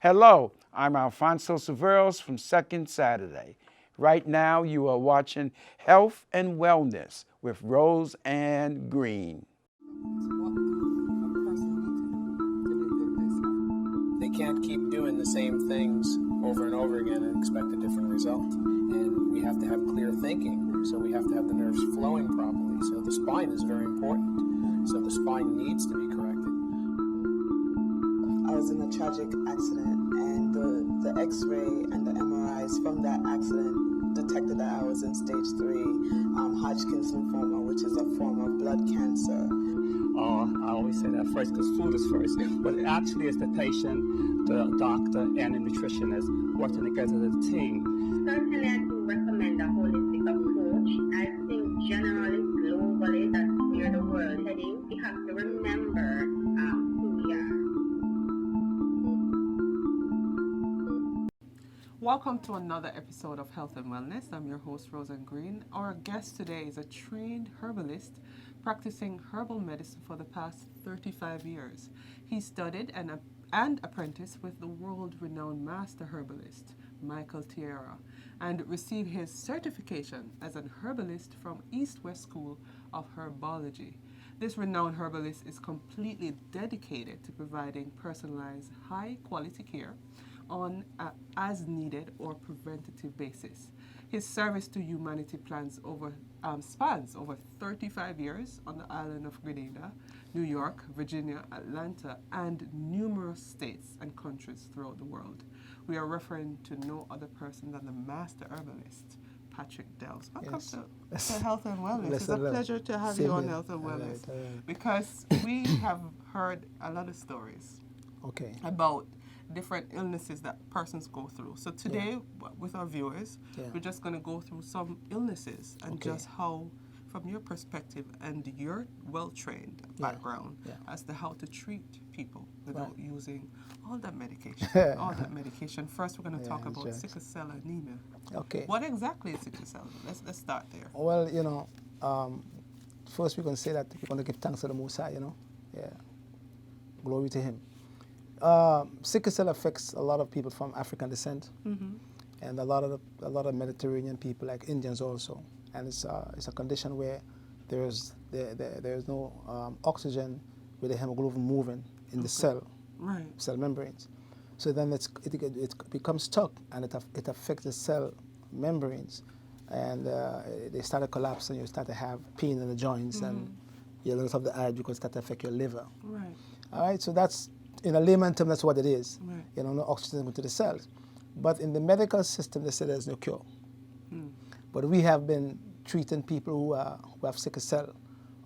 Hello, I'm Alfonso Severos from Second Saturday. Right now, you are watching Health and Wellness with Rose Ann Green. They can't keep doing the same things over and over again and expect a different result. And we have to have clear thinking, so we have to have the nerves flowing properly. So the spine is very important. So the spine needs to be corrected. I was in a tragic accident, and the x-ray and the MRIs from that accident detected that I was in stage 3 Hodgkin's lymphoma, which is a form of blood cancer. I always say that first because food is first, but it actually is the patient, the doctor, and the nutritionist working together as a team. Certainly, I do recommend a holistic approach. I think generally, globally, that's where the world is heading. We have to remember who we are. Welcome to another episode of Health and Wellness. I'm your host, Rose Ann Green. Our guest today is a trained herbalist practicing herbal medicine for the past 35 years. He studied and apprenticed with the world-renowned master herbalist, Michael Tierra, and received his certification as an herbalist from East West School of Herbology. This renowned herbalist is completely dedicated to providing personalized, high-quality care on an as-needed or preventative basis. His service to humanity spans over 35 years on the island of Grenada, New York, Virginia, Atlanta, and numerous states and countries throughout the world. We are referring to no other person than the master herbalist, Patrick Delves. Welcome to Health and Wellness. It's a pleasure to have you on Health and Wellness because we have heard a lot of stories about different illnesses that persons go through. So today, with our viewers, we're just going to go through some illnesses and just how, from your perspective and your well-trained background, as to how to treat people without using all that medication. First, we're going to talk about sickle cell anemia. Okay. What exactly is sickle cell? Let's start there. Well, first we're going to say that we're going to give thanks to the Most High, Glory to Him. Sickle cell affects a lot of people from African descent, and a lot of Mediterranean people, like Indians also. And it's a condition where there's no oxygen with the hemoglobin moving in the cell membranes. So then it becomes stuck, and it affects the cell membranes, and they start to collapse, and you start to have pain in the joints, and you don't have the eye because that affects your liver. Right. All right. So that's, in a layman term, that's what it is. Right. No oxygen going to the cells. But in the medical system, they say there's no cure. But we have been treating people who have sickle cell,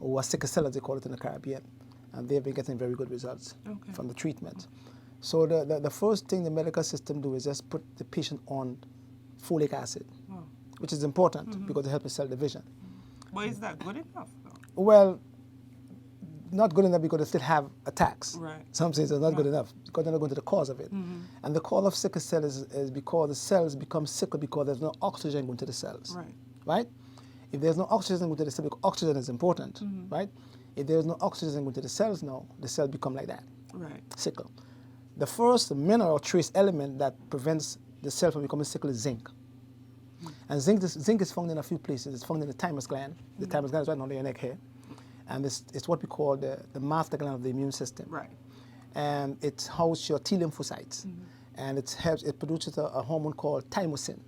or who are sickle cell, as they call it in the Caribbean, and they've been getting very good results from the treatment. So the first thing the medical system do is just put the patient on folic acid, which is important because it helps with cell division. But is that good enough, though? Well, not good enough because they still have attacks. Right. Some say it's not good enough because they're not going to the cause of it. And the cause of sickle cell is because the cells become sickle because there's no oxygen going to the cells. Right? If there's no oxygen going to the cells, because oxygen is important, right? If there's no oxygen going to the cells now, the cells become like that. Right. Sickle. The first mineral or trace element that prevents the cell from becoming sickle is zinc. And zinc is found in a few places. It's found in the thymus gland. The thymus gland is right under your neck here. And it's what we call the master gland of the immune system. Right. And it houses your T lymphocytes. And it produces a hormone called thymosin,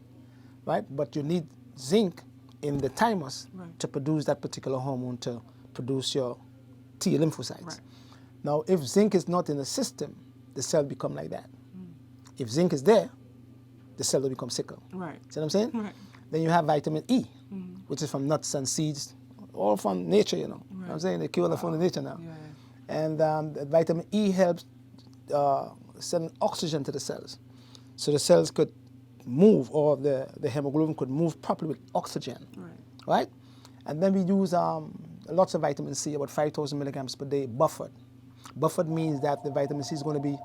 right? But you need zinc in the thymus to produce that particular hormone to produce your T lymphocytes. Right. Now, if zinc is not in the system, the cell become like that. If zinc is there, the cell will become sickle. Right. See what I'm saying? Right. Then you have vitamin E, which is from nuts and seeds, all from nature, you know. Right. I'm saying they cure the from nature now. Yeah. And vitamin E helps send oxygen to the cells. So the cells could move, or the hemoglobin could move properly with oxygen. Right? And then we use lots of vitamin C, about 5,000 milligrams per day, buffered. Buffered means that the vitamin C is going to be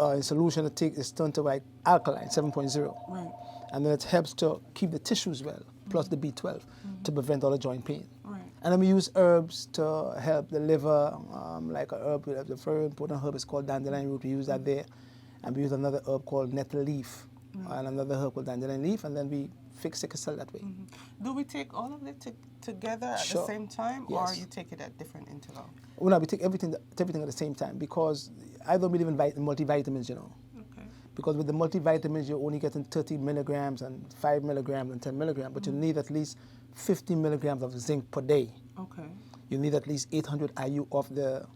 in solution, it's turned to like alkaline, 7.0. Right. And then it helps to keep the tissues well, plus the B12, to prevent all the joint pain. Right. And then we use herbs to help the liver, like a herb, the very important herb is called dandelion root. We use that there. And we use another herb called nettle leaf, and another herb called dandelion leaf, and then we fix sickle cell that way. Do we take all of it together at Sure. the same time, Yes. or you take it at different intervals? Well, no, we take everything at the same time because I don't believe in multivitamins, you know. Okay. Because with the multivitamins, you're only getting 30 milligrams and 5 milligrams and 10 milligrams, but you need at least 50 milligrams of zinc per day. Okay. You need at least 800 IU of the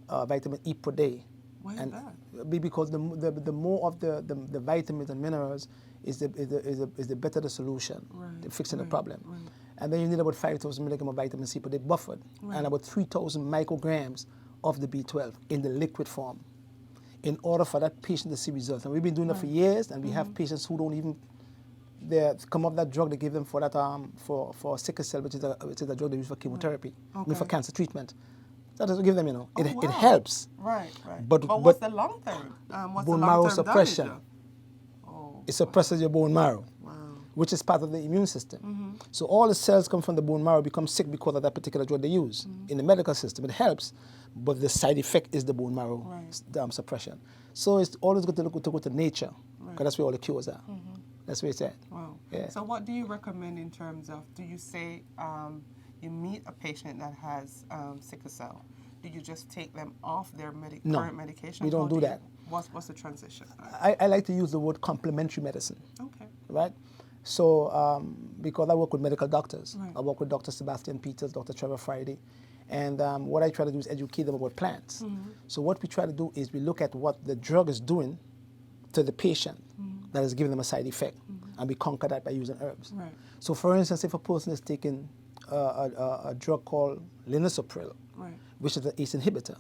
vitamin E per day. Why is that? Because the more of the vitamins and minerals is the better the solution, Right, fixing the right, problem. right. And then you need about 5,000 milligrams of vitamin C per day buffered, Right. and about 3,000 micrograms of the B12 in the liquid form, in order for that patient to see results. And we've been doing that for years, and we have patients who don't even come off that drug they give them for that for sickle cell, which is a drug they use for chemotherapy, I mean for Okay. cancer treatment. That doesn't give them, you know. It wow. helps. Right, right. But what's the long term? What's bone the marrow long-term suppression. damage? Oh, It suppresses your bone marrow, wow. which is part of the immune system. So all the cells come from the bone marrow become sick because of that particular drug they use. In the medical system, it helps, but the side effect is the bone marrow Right. suppression. So it's always good to go to nature, because that's where all the cures are. That's where it's at. Wow. Yeah. So what do you recommend in terms of, do you say you meet a patient that has sickle cell, do you just take them off their No, current medication? we don't How do that. What's the transition? I like to use the word complementary medicine, Okay. right? So because I work with medical doctors, Right. I work with Dr. Sebastian Peters, Dr. Trevor Friday, and what I try to do is educate them about plants. So what we try to do is we look at what the drug is doing to the patient that is giving them a side effect, and we conquer that by using herbs. Right. So for instance, if a person is taking a drug called linezolid, Right. which is an ACE inhibitor,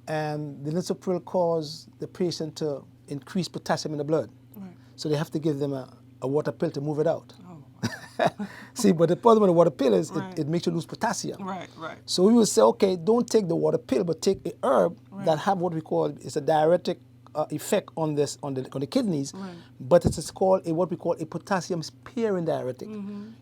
and the linezolid causes the patient to increase potassium in the blood, Right. so they have to give them a water pill to move it out. Oh. See, but the problem with the water pill is Right. it makes you lose potassium. Right. Right. So we would say, okay, don't take the water pill, but take a herb that have what we call is a diuretic effect on the kidneys, Right. but it is called what we call a potassium sparing diuretic.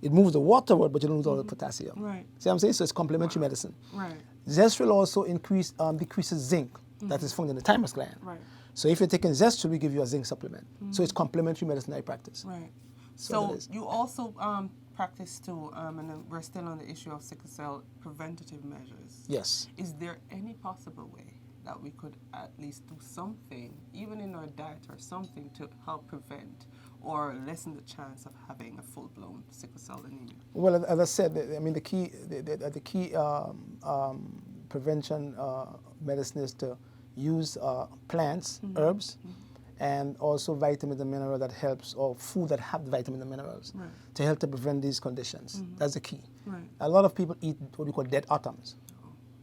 It moves the water out, but you don't lose all the potassium. Right. See what I'm saying? So it's complementary medicine. Right. Zestril also decreases zinc that is found in the thymus gland. Right. So if you're taking Zestril, we give you a zinc supplement. So it's complementary medicine I practice. Right. So So it is. you also practice too, and then we're still on the issue of sickle cell preventative measures. Yes. Is there any possible way that we could at least do something, even in our diet or something, to help prevent or lessen the chance of having a full-blown sickle cell anemia? Well, as I said, the key prevention medicine is to use plants, herbs, and also vitamins and minerals that helps, or food that have vitamins and minerals Right. to help to prevent these conditions. That's the key. Right. A lot of people eat what we call dead atoms,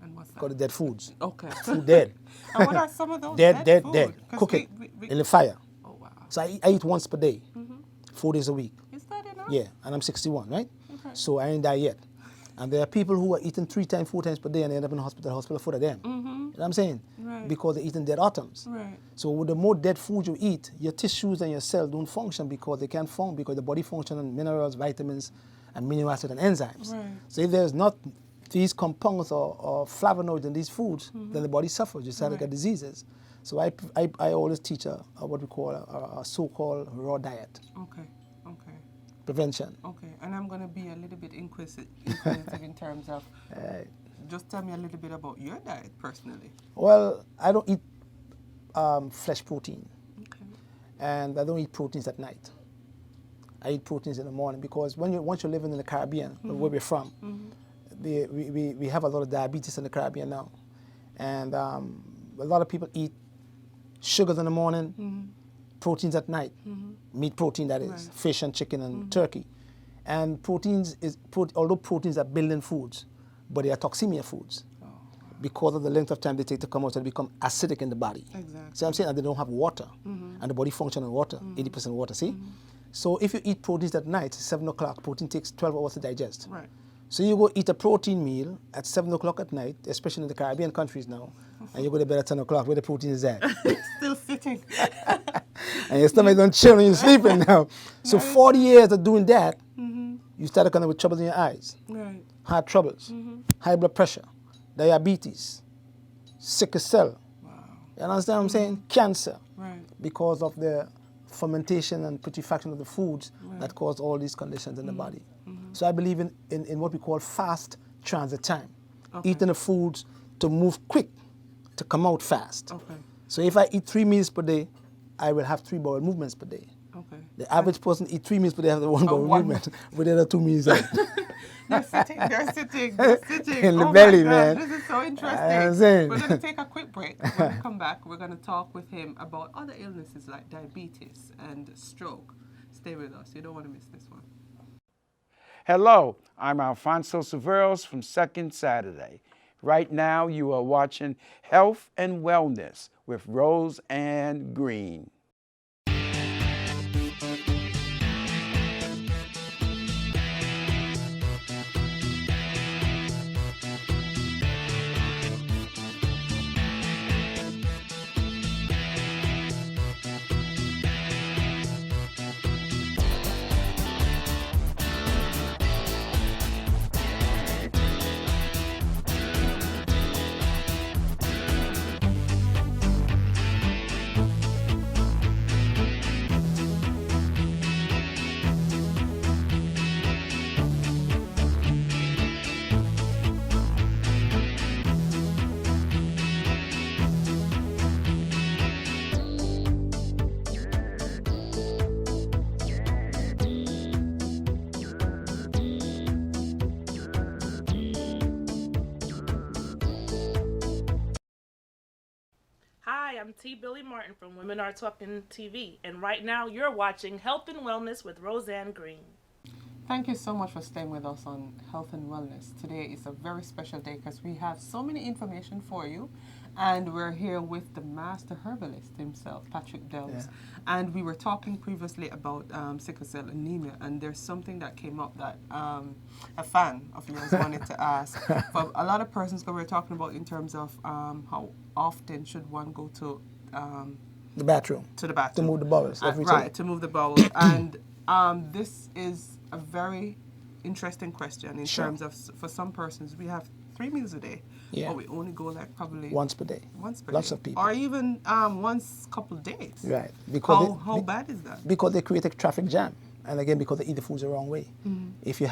And what's called that? dead foods. Okay. Food dead. And what are some of those dead. food? 'Cause Cook it we- in the fire. Oh, wow. So I eat once per day, 4 days a week. Is that enough? Yeah, and I'm 61, right? Okay. So I ain't die yet. And there are people who are eating 3 times, 4 times per day, and they end up in the hospital full of them. You know what I'm saying? Right. Because they're eating dead atoms. Right. So with the more dead food you eat, your tissues and your cells don't function because they can't function, because the body functions on minerals, vitamins, amino acids, and enzymes. Right. So if there's not these compounds or flavonoids in these foods, then the body suffers. You start to get diseases. So I always teach what we call a so-called raw diet, Okay. Okay. prevention. Okay. And I'm going to be a little bit inquisitive in terms of, just tell me a little bit about your diet personally. Well, I don't eat flesh protein, Okay. and I don't eat proteins at night. I eat proteins in the morning because once you're living in the Caribbean, where we're from, we have a lot of diabetes in the Caribbean now, and a lot of people eat sugars in the morning, proteins at night, meat protein that is, Right. fish and chicken and turkey, and although proteins are building foods, but they are toxemia foods. Because of the length of time they take to come out, and become acidic in the body. Exactly. See what I'm saying? And they don't have water. And the body functions on water, 80% water, see? So if you eat proteins at night, 7 o'clock, protein takes 12 hours to digest. Right. So you go eat a protein meal at 7 o'clock at night, especially in the Caribbean countries now, and you go to bed at 10 o'clock, where the protein is at. Still sitting. And your stomach don't chill when you're sleeping now. So 40 years of doing that, you start to come up with troubles in your eyes. Right. heart troubles, high blood pressure, diabetes, sickle cell. Wow. You understand what I'm saying? Cancer. Right. Because of the fermentation and putrefaction of the foods that cause all these conditions in the body. So I believe in what we call fast transit time. Okay. Eating the foods to move quick, to come out fast. Okay. So if I eat 3 meals per day, I will have 3 bowel movements per day. Okay. The average person eat 3 meals per day, have the one bowel one. movement, with the other 2 meals out. They're sitting In the oh belly, my man. God, this is so interesting. I'm saying. We're going to take a quick break. When we come back, we're going to talk with him about other illnesses like diabetes and stroke. Stay with us. You don't want to miss this one. Hello, I'm Alfonso Severos from Second Saturday. Right now, you are watching Health and Wellness with Rose and Green. Hi, I'm T. Billy Martin from Women Are Talking TV, and right now you're watching Health and Wellness with Roseanne Green. Thank you so much for staying with us on Health and Wellness. Today is a very special day because we have so many information for you, and we're here with the master herbalist himself, Patrick Delves. And we were talking previously about sickle cell anemia, and there's something that came up that a fan of yours wanted to ask. For a lot of persons that we're talking about in terms of how often should one go to The bathroom. to the bathroom. To move the bowels every Right, time. to move the bowels. And this is a very interesting question in Sure. terms of, for some persons, we have 3 meals a day, Yeah. but we only go like probably Once per day. once per Lots day. of people. Or even once couple days. Right. Because How bad is that? Because they create a traffic jam. And again, because they eat the foods the wrong way. If you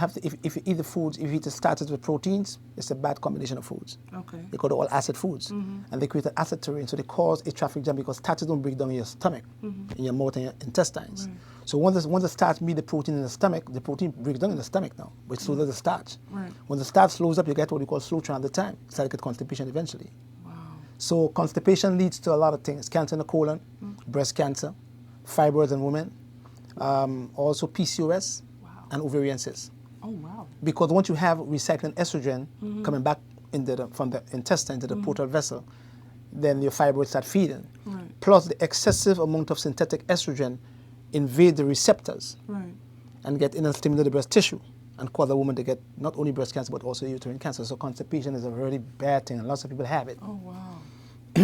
eat the foods, if you eat the starters with proteins, it's a bad combination of foods. Okay. They call it all acid foods. And they create an acid terrain, so they cause a traffic jam because starches don't break down in your stomach, in your mouth and your intestines. Right. So once the starch meet the protein in the stomach, the protein breaks down in the stomach now, which slows down the starch. Right. When the starch slows up, you get what we call slow transit time. So you get constipation eventually. Wow. So constipation leads to a lot of things: cancer in the colon, breast cancer, fibroids in women, also PCOS, and ovarian cysts. Oh, wow. Because once you have recycling estrogen coming back from the intestine to the portal vessel, then your fibroids start feeding. Right. Plus the excessive amount of synthetic estrogen invade the receptors Right. and get in and stimulate the breast tissue and cause a woman to get not only breast cancer but also uterine cancer. So constipation is a really bad thing and lots of people have it. Oh, wow.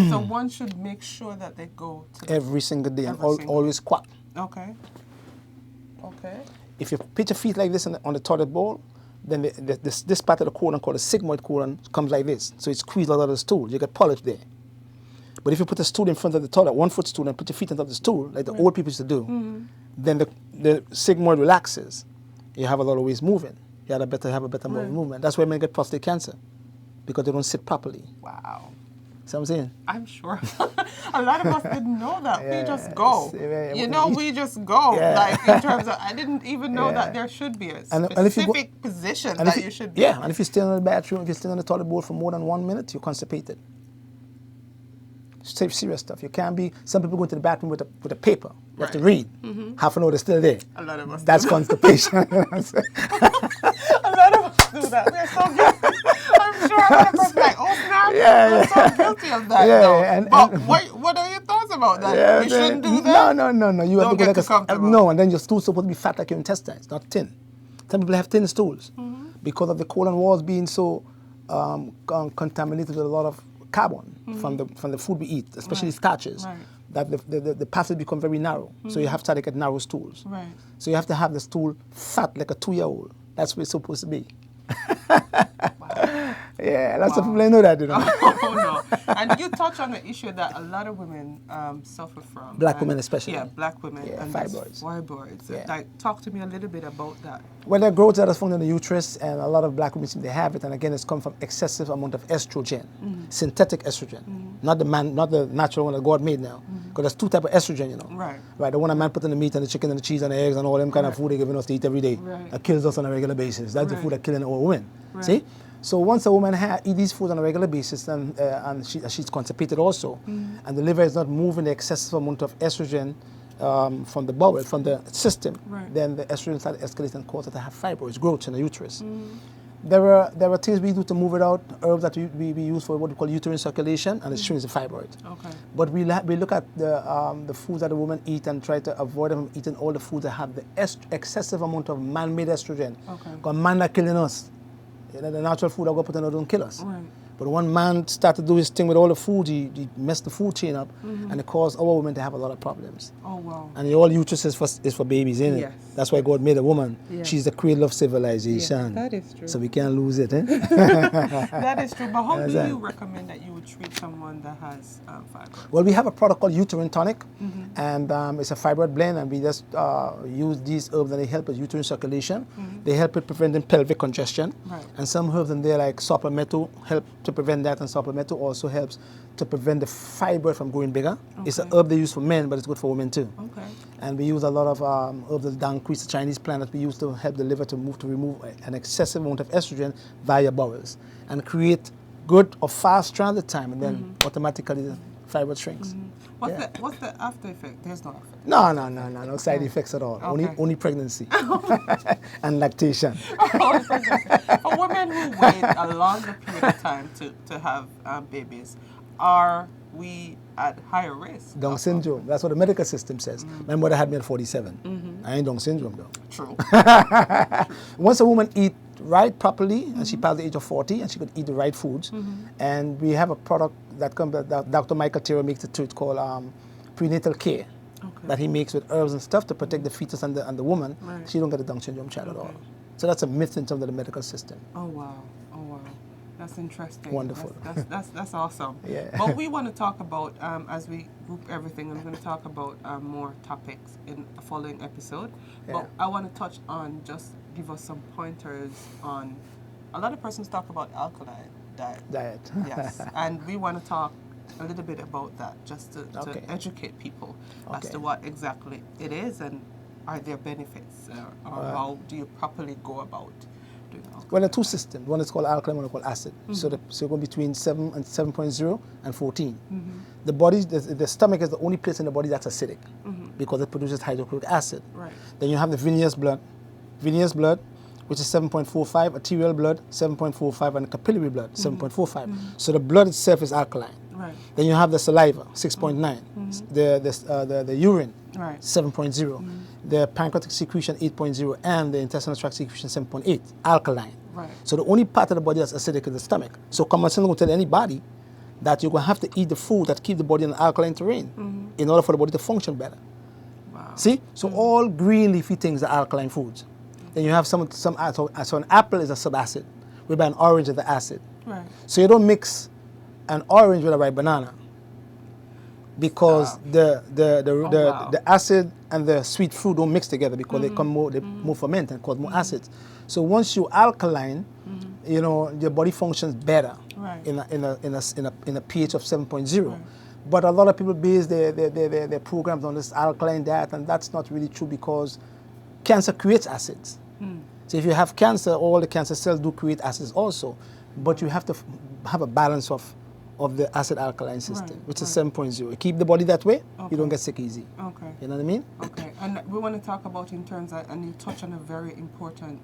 So one should make sure that they go to the... Every single day and Every single always quack. Okay. Okay. If you put your feet like this on the toilet bowl, then this part of the colon called the sigmoid colon comes like this. So it squeezes out of the stool. You get polyps there. But if you put a stool in front of the toilet, 1 foot stool, and put your feet on top of the stool, like the old people used to do, then the sigmoid relaxes. You have a lot of ways moving. You have a better movement. That's why men get prostate cancer, because they don't sit properly. Wow. See what I'm saying? I'm sure a lot of us didn't know that. Yeah, We just go. yeah, You know, we just go. Yeah. Like in terms of, I didn't even know Yeah. that there should be a And if you go- specific position And that if you should be. Yeah, and if you stay in the bathroom, if you stay on the toilet bowl for more than 1 minute, you're constipated. Serious stuff. You can't be. Some people go into the bathroom with a paper. You have to read. Half an hour, they're still there. A lot of us That's do constipation. A lot of us do that. We're so guilty. I'm sure a lot of us like, oh snap, we're so guilty of that. Yeah, though. and- but and- what are your thoughts about that? Yeah, You shouldn't do that. No. You Don't have to go get like too comfortable. no, and then your stool's supposed to be fat like your intestines, not thin. Some people have thin stools because of the colon walls being so contaminated with a lot of carbon from the food we eat, especially starches. Right. That the passage become very narrow, so you have to get narrow stools. Right. So you have to have the stool fat like a 2-year-old. That's what it's supposed to be. Yeah, lots of people ain't know that, you know. Oh, no. And you touch on an issue that a lot of women suffer from. Black women especially. Yeah, black women. Yeah, and fibroids. Fibroids. Yeah. Like, talk to me a little bit about that. Well, there are growths that are found in the uterus, and a lot of black women seem to have it. And again, it's come from excessive amount of estrogen, synthetic estrogen, not the natural one that God made now. Because there's two types of estrogen, you know. Right. Right. The one a man put in the meat and the chicken and the cheese and the eggs and all them kind of food they're giving us to eat every day. Right. That kills us on a regular basis. That's the food that killing all women. Right. See. So once a woman eat these foods on a regular basis, and she's constipated also, and the liver is not moving the excessive amount of estrogen from the bowel, from the system, then the estrogen starts escalating and causes her to have fibroids, growths in the uterus. There are things we do to move it out, herbs that we use for what we call uterine circulation, and it shrinks the fibroid. Okay. But we look at the foods that the woman eat and try to avoid them from eating all the foods that have the excessive amount of man-made estrogen. Okay. Because man are killing us. You know, the natural food that go put in don't kill us. Right. But one man started to do his thing with all the food, he messed the food chain up, and it caused our women to have a lot of problems. Oh, wow. And all uterus is for babies, isn't it? Yes. That's why God made a woman. Yes. She's the cradle of civilization. Yes, that is true. So we can't lose it, eh? That is true. But how do you recommend that you would treat someone that has fibroids? Well, we have a product called Uterine Tonic, and it's a fibroid blend, and we just use these herbs and they help with uterine circulation. They help with preventing pelvic congestion. Right. And some herbs in there like saplometo help to prevent that, and saplometo also helps to prevent the fibroid from growing bigger. Okay. It's an herb they use for men, but it's good for women too. Okay. And we use a lot of herbs that increase the Chinese plant that we use to help the liver to remove an excessive amount of estrogen via bowels and create good or fast transit time, and then automatically the fibroid shrinks. What's the after effect? There's no after effect. No side effects at all. Okay. Only pregnancy and lactation. For women who wait a longer period of time to have babies, are we at higher risk? Down syndrome. That's what the medical system says. My mother had me at 47. I ain't Down syndrome though. True. Once a woman eat right properly, and she passed the age of 40, and she could eat the right foods, and we have a product that Dr. Michael Tiro makes it too. It's called prenatal care. Okay. That he makes with herbs and stuff to protect the fetus and the woman. Right. She don't get a Down syndrome child at all. So that's a myth in terms of the medical system. Oh wow. That's interesting. Wonderful. That's awesome. Yeah. But we want to talk about, as we group everything, I'm going to talk about more topics in the following episode. Yeah. But I want to touch on, just give us some pointers on, a lot of persons talk about alkaline diet. Yes. And we want to talk a little bit about that, just to educate people as to what exactly it is, and are there benefits, or how do you properly go about doing alkaline? Well, there are two systems. One is called alkaline, one is called acid. So you go between 7 and 7.0 and 14. The body, the stomach is the only place in the body that's acidic because it produces hydrochloric acid. Right. Then you have the venous blood, which is 7.45, arterial blood 7.45, and capillary blood 7.45. So the blood itself is alkaline. Right. Then you have the saliva 6.9, the urine 7.0, the pancreatic secretion 8.0, and the intestinal tract secretion 7.8, alkaline. Right. So the only part of the body that's acidic is the stomach. So common sense will tell anybody that you're going to have to eat the food that keep the body in an alkaline terrain in order for the body to function better. Wow. See? So all green leafy things are alkaline foods. Then you have so an apple is a subacid, whereby an orange is the acid. Right. So you don't mix an orange with a ripe banana, because the acid and the sweet fruit don't mix together, because they more ferment and cause more acids. So once you alkaline, you know, your body functions better in a pH of 7.0. Right. But a lot of people base their programs on this alkaline diet, and that's not really true, because cancer creates acids. So if you have cancer, all the cancer cells do create acids also, but you have to have a balance of the acid alkaline system, which is 7.0. You keep the body that way, you don't get sick easy. Okay. You know what I mean? Okay. And we want to talk about, in terms of, and you touch on a very important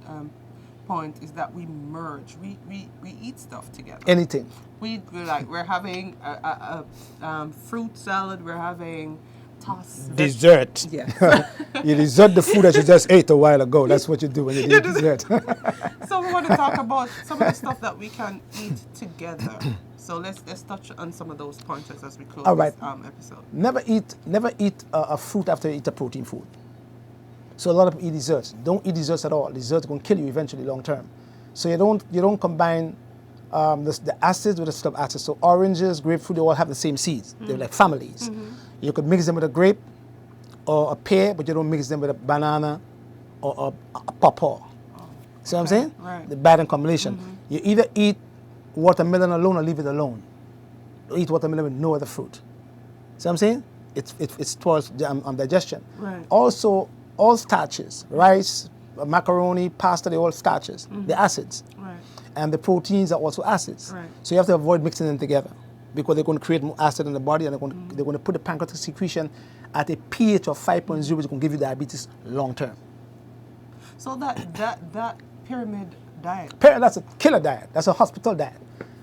point, is that we merge. We eat stuff together. Anything. We're having a fruit salad. We're having tossed dessert. Yeah. You dessert the food that you just ate a while ago. That's what you do when you eat dessert. So we want to talk about some of the stuff that we can eat together. So let's touch on some of those pointers as we close this episode. Never eat a fruit after you eat a protein food. So a lot of people eat desserts. Don't eat desserts at all. Desserts are going to kill you eventually long term. So you don't combine the acids with the sub acids. So oranges, grapefruit, they all have the same seeds. They're like families. You could mix them with a grape or a pear, but you don't mix them with a banana or a pawpaw. See what I'm saying? Right. The bad in combination. You either eat watermelon alone or leave it alone. Or eat watermelon with no other fruit. See what I'm saying? It spoils digestion. Right. Also, all starches, rice, macaroni, pasta, they're all starches. They're acids. Right. And the proteins are also acids. Right. So you have to avoid mixing them together because they're going to create more acid in the body and they're going to put the pancreatic secretion at a pH of 5.0, which is going to give you diabetes long term. So that pyramid diet. That's a killer diet. That's a hospital diet.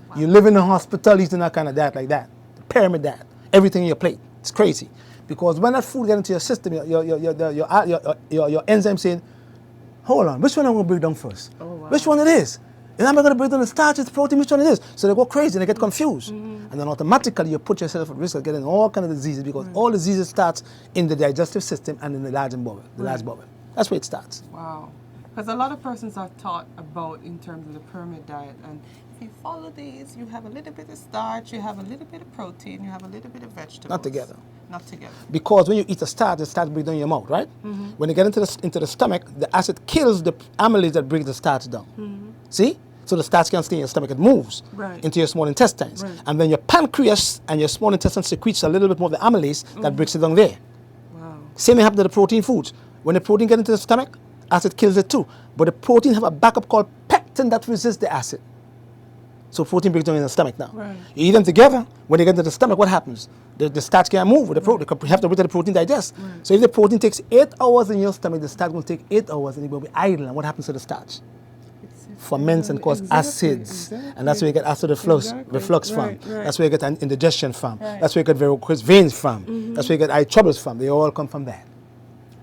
Wow. You live in a hospital eating that kind of diet like that. The pyramid diet. Everything in your plate. It's crazy. Because when that food gets into your system, your enzyme saying, hold on, which one I'm going to break down first? Oh, wow. Which one it is? And I'm not going to break down the starch, it's protein, which one it is? So they go crazy and they get confused. And then automatically you put yourself at risk of getting all kinds of diseases because all diseases starts in the digestive system and in the large bowel. Large bowel. That's where it starts. Wow. Because a lot of persons are taught about in terms of the pyramid diet, and if you follow these, you have a little bit of starch, you have a little bit of protein, you have a little bit of vegetables. Not together. Not together. Because when you eat the starch breaks down your mouth, right? When you get into the stomach, the acid kills the amylase that breaks the starch down. See? So the starch can't stay in your stomach. It moves into your small intestines. Right. And then your pancreas and your small intestine secretes a little bit more of the amylase that breaks it down there. Wow. Same thing happens to the protein foods. When the protein gets into the stomach, acid kills it too. But the protein have a backup called pectin that resists the acid. So protein breaks down in the stomach now. Right. You eat them together, when they get into the stomach, what happens? The starch can't move with the protein. You have to wait till the protein digest. Right. So if the protein takes 8 hours in your stomach, the starch will take 8 hours and it will be idle. And what happens to the starch? Ferments and cause acids. And that's where you get acid reflux from. Right. That's where you get indigestion from. Right. That's where you get varicose veins from. That's where you get eye troubles from. They all come from that.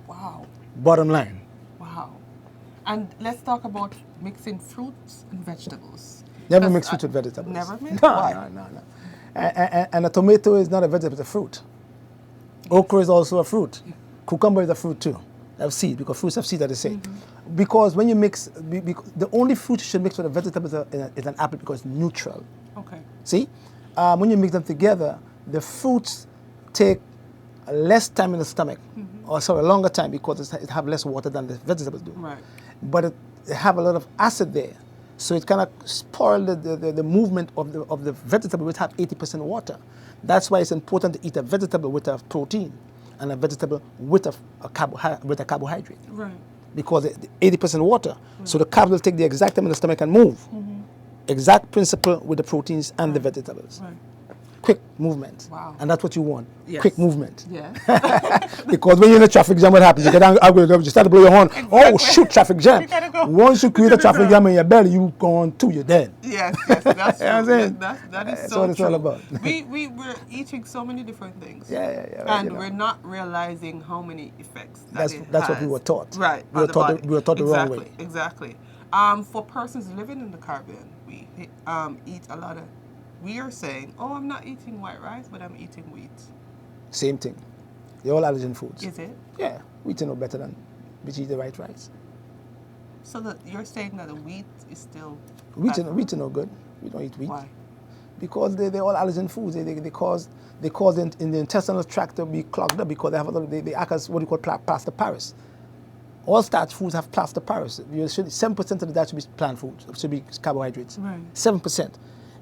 Wow. Bottom line. Wow. And let's talk about mixing fruits and vegetables. Never mix fruit with vegetables. Never mix? No. And a tomato is not a vegetable, it's a fruit. Okra is also a fruit. Cucumber is a fruit too. They have seed, because fruits have seed, that they say. Because when you mix, the only fruit you should mix with a vegetable is an apple because it's neutral. Okay. See? When you mix them together, the fruits take less time in the stomach, or sorry, a longer time because it have less water than the vegetables do. Right. But it have a lot of acid there. So it kind of spoil the movement of the vegetable, which have 80% water. That's why it's important to eat a vegetable with a protein and a vegetable with a carbohydrate. Right. Because 80% water. So the carbs will take the exact time in the stomach and move. Exact principle with the proteins and the vegetables. Right. Quick movement. Wow. And that's what you want. Yes. Quick movement. Yeah. Because when you're in a traffic jam, what happens? You get angry, you start to blow your horn. Exactly. Oh, shoot, traffic jam. You gotta go. Once you create a traffic jam in your belly, you gone too, you're dead. Yes, that's true. You know what I'm saying? That is That's so what it's true. all about. We're eating so many different things. Yeah. Right, And we're not realizing how many effects That's it what has. we were taught. Right. We were taught the wrong way. Exactly. For persons living in the Caribbean, we eat a lot of. We are saying, oh, I'm not eating white rice, but I'm eating wheat. Same thing. They're all allergen foods. Is it? Yeah. Wheat is no better than we eat the white rice. So that you're saying that the wheat is still Wheat is no good. We don't eat wheat. Why? Because they're all allergen foods. They cause in the intestinal tract to be clogged up because they have they act as what you call plaster Paris. All starch foods have plaster Paris. 7% of the diet should be plant foods, should be carbohydrates. Right. 7%.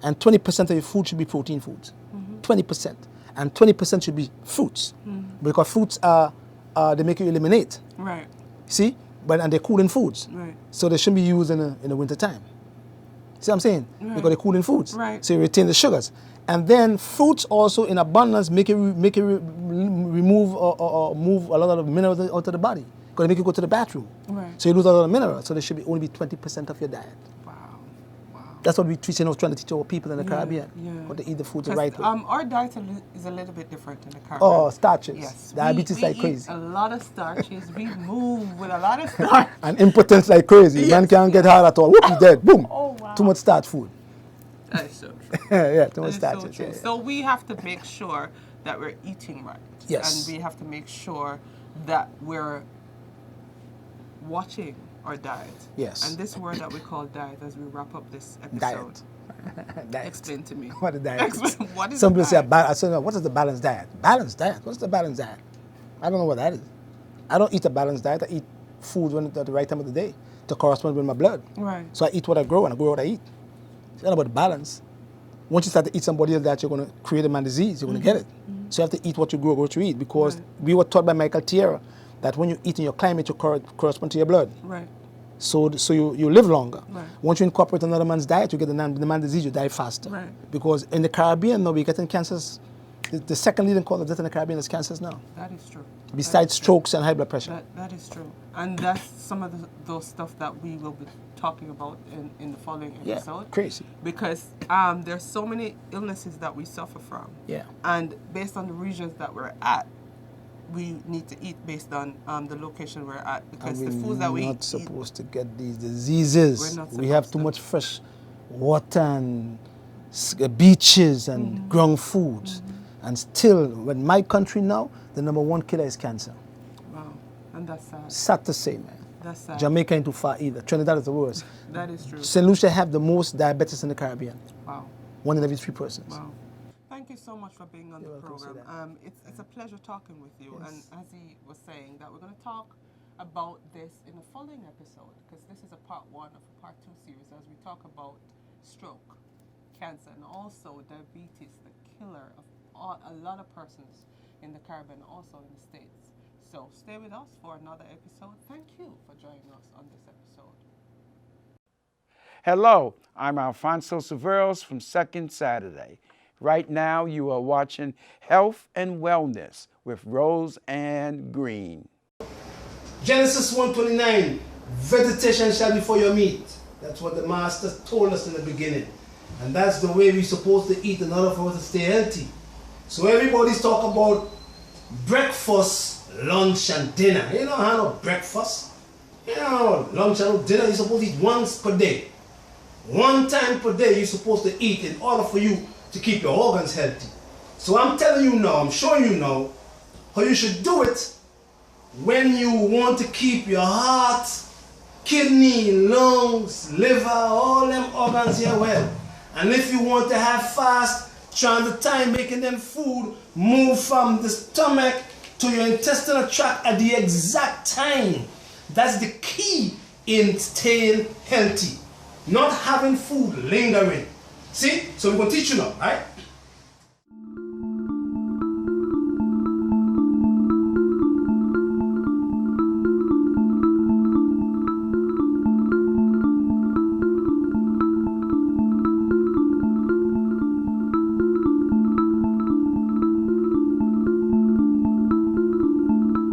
And 20% of your food should be protein foods. 20%. And 20% should be fruits. Because fruits they make you eliminate. Right. See? And they're cooling foods. Right. So they shouldn't be used in the winter time. See what I'm saying? Right. Because they're cooling foods. Right. So you retain the sugars. And then fruits also in abundance make it remove or move a lot of minerals out of the body. Because they make you go to the bathroom. Right. So you lose a lot of minerals. So there should only be 20% of your diet. Wow. That's what we're trying to teach our people in the Caribbean. Yeah. How to eat the food the right way. Our diet is a little bit different in the Caribbean. Oh, starches. Yes. Diabetes like we crazy. Eat a lot of starches. We move with a lot of starch. And impotence like crazy. Yes. Man can't get hard at all. Whoop, he's dead. Boom. Oh, wow. Too much starch food. That is so true. Yeah, too much That is so starches. true. Yeah. So we have to make sure that we're eating right. Yes. And we have to make sure that we're watching or diet. Yes. And this word that we call diet, as we wrap up this episode. Diet. Diet. Explain to me. What a diet is. Explain, what is Some people say, diet? I said, no, what is the balanced diet? Balanced diet? What's the balanced diet? I don't know what that is. I don't eat a balanced diet. I eat food when at the right time of the day to correspond with my blood. Right. So I eat what I grow and I grow what I eat. It's not about balance. Once you start to eat somebody else that you're going to create a man disease, you're going to get it. So you have to eat what you grow, what you eat, because we were taught by Michael Tierra that when you eat in your climate, you correspond to your blood. Right. So you live longer. Right. Once you incorporate another man's diet, you get the man disease, you die faster. Right. Because in the Caribbean now, we're getting cancers. The second leading cause of death in the Caribbean is cancers now, That is true. besides strokes and high blood pressure. That is true. And that's some of those stuff that we will be talking about in the following episode. Yeah, crazy. Because there's so many illnesses that we suffer from. Yeah. And based on the regions that we're at, we need to eat based on the location we're at. Because the foods that we We're eat. not supposed to get these diseases. We're not We have supposed too to. much fresh water and beaches and ground foods. And still, in my country now, the #1 killer is cancer. Wow. And that's sad. Sad to say, man. That's sad. Jamaica ain't too far either. Trinidad is the worst. That is true. St. Lucia have the most diabetes in the Caribbean. Wow. 1 in every 3 persons. Wow. Thank you so much for being on You're the welcome, program. It's a pleasure talking with you. Yes. And as he was saying, that we're going to talk about this in the following episode, because this is a part 1 of a part 2 series as we talk about stroke, cancer, and also diabetes, the killer of a lot of persons in the Caribbean, also in the States. So stay with us for another episode. Thank you for joining us on this episode. Hello, I'm Alfonso Severos from Second Saturday. Right now, you are watching Health and Wellness with Rose and Green. Genesis 1:29, vegetation shall be for your meat. That's what the master told us in the beginning. And that's the way we're supposed to eat in order for us to stay healthy. So everybody's talking about breakfast, lunch, and dinner. You don't have no breakfast. You know, lunch and dinner, you're supposed to eat once per day. 1 time per day you're supposed to eat in order for you to keep your organs healthy. So I'm telling you now, I'm showing you now how you should do it when you want to keep your heart, kidney, lungs, liver, all them organs here well. And if you want to have fast time making them food move from the stomach to your intestinal tract at the exact time. That's the key in staying healthy. Not having food lingering. See? So we're going to teach you now, right?